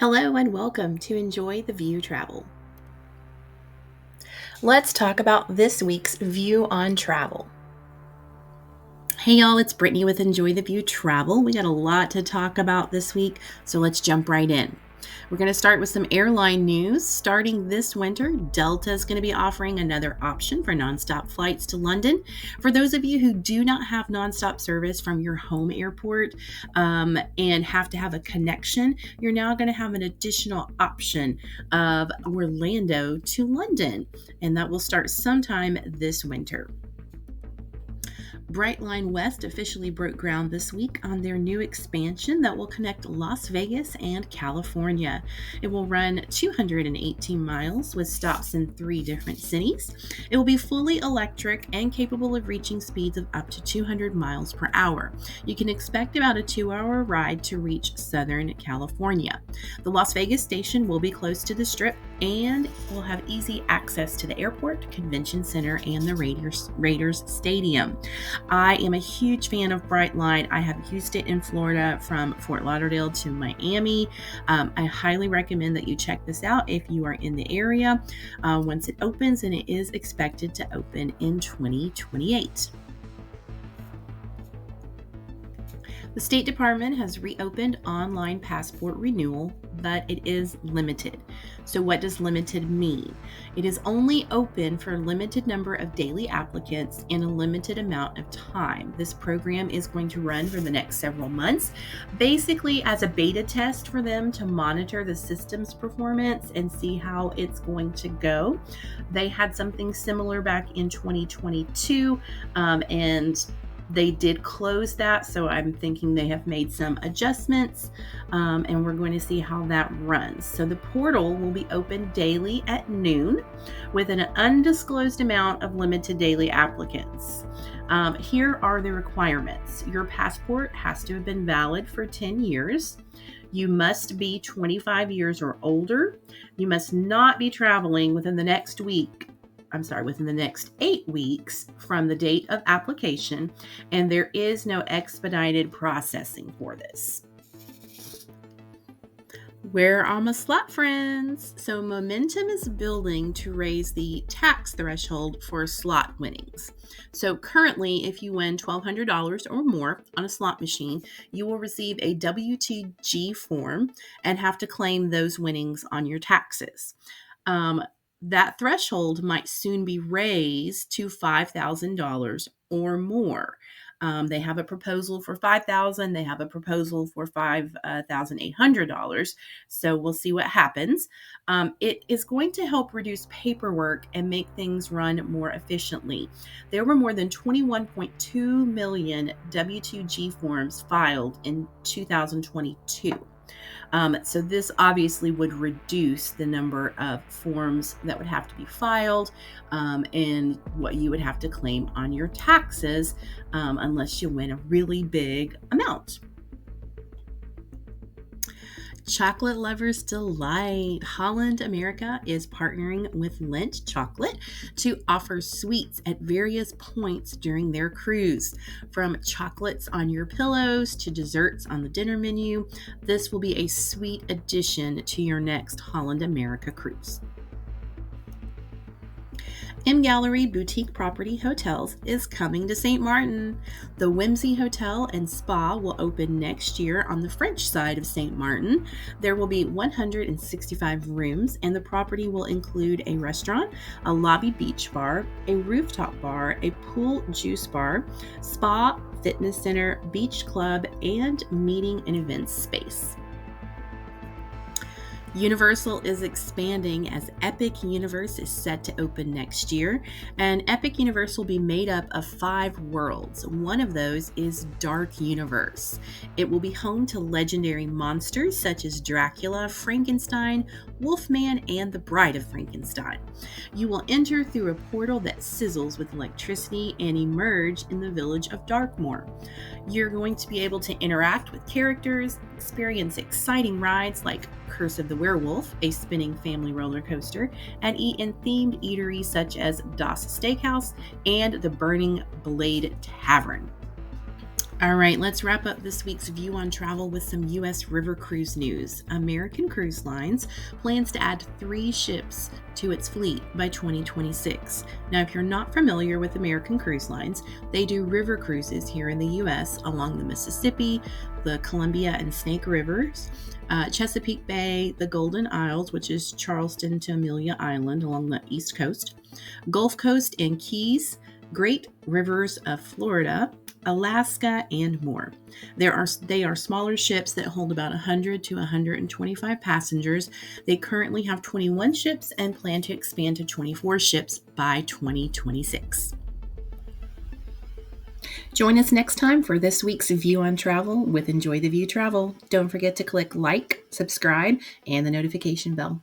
Hello and welcome to Enjoy the View Travel. Let's talk about this week's View on Travel. Hey y'all, it's Brittany with Enjoy the View Travel. We got a lot to talk about this week, so let's jump right in. We're going to start with some airline news. Starting this winter, Delta is going to be offering another option for nonstop flights to London. For those of you who do not have nonstop service from your home airport and have to have a connection, you're now going to have an additional option of Orlando to London, and that will start sometime this winter. Brightline West officially broke ground this week on their new expansion that will connect Las Vegas and California. It will run 218 miles with stops in 3 different cities. It will be fully electric and capable of reaching speeds of up to 200 miles per hour. You can expect about a 2-hour ride to reach Southern California. The Las Vegas station will be close to the Strip and will have easy access to the airport, convention center, and the Raiders Stadium. I am a huge fan of Brightline. I have used it in Florida from Fort Lauderdale to Miami. I highly recommend that you check this out if you are in the area once it opens, and it is expected to open in 2028. The State Department has reopened online passport renewal, but it is limited. So what does limited mean? It is only open for a limited number of daily applicants in a limited amount of time. This program is going to run for the next several months, basically as a beta test for them to monitor the system's performance and see how it's going to go. They had something similar back in 2022, and they did close that, so I'm thinking they have made some adjustments, and we're going to see how that runs. So the portal will be open daily at noon with an undisclosed amount of limited daily applicants. Here are the requirements. Your passport has to have been valid for 10 years. You must be 25 years or older. You must not be traveling within the next 8 weeks from the date of application, and there is no expedited processing for this. Where are my slot friends? So momentum is building to raise the tax threshold for slot winnings. So currently, if you win $1,200 or more on a slot machine, you will receive a W-2G form and have to claim those winnings on your taxes. That threshold might soon be raised to $5,000 or more. They have a proposal for $5,000. They have a proposal for $5,800. So we'll see what happens. It is going to help reduce paperwork and make things run more efficiently. There were more than 21.2 million W-2G forms filed in 2022. So this obviously would reduce the number of forms that would have to be filed and what you would have to claim on your taxes unless you win a really big amount. Chocolate lovers delight. Holland America is partnering with Lindt Chocolate to offer sweets at various points during their cruise. From chocolates on your pillows to desserts on the dinner menu, this will be a sweet addition to your next Holland America cruise. M Gallery Boutique Property Hotels is coming to St. Martin. The Whimsy Hotel and Spa will open next year on the French side of St. Martin. There will be 165 rooms, and the property will include a restaurant, a lobby beach bar, a rooftop bar, a pool juice bar, spa, fitness center, beach club, and meeting and events space. Universal is expanding as Epic Universe is set to open next year, and Epic Universe will be made up of 5 worlds. One of those is Dark Universe. It will be home to legendary monsters such as Dracula, Frankenstein, Wolfman, and the Bride of Frankenstein. You will enter through a portal that sizzles with electricity and emerge in the village of Darkmoor. You're going to be able to interact with characters, experience exciting rides like Curse of the Werewolf, a spinning family roller coaster, and eat in themed eateries such as Das Steakhouse and the Burning Blade Tavern. All right, let's wrap up this week's View on Travel with some U.S. river cruise news. American Cruise Lines plans to add 3 ships to its fleet by 2026. Now, if you're not familiar with American Cruise Lines, they do river cruises here in the U.S. along the Mississippi, the Columbia and Snake Rivers, Chesapeake Bay, the Golden Isles, which is Charleston to Amelia Island along the East Coast, Gulf Coast and Keys, Great Rivers of Florida, Alaska, and more. They are smaller ships that hold about 100 to 125 passengers. They currently have 21 ships and plan to expand to 24 ships by 2026. Join us next time for this week's View on Travel with Enjoy the View Travel. Don't forget to click like, subscribe, and the notification bell.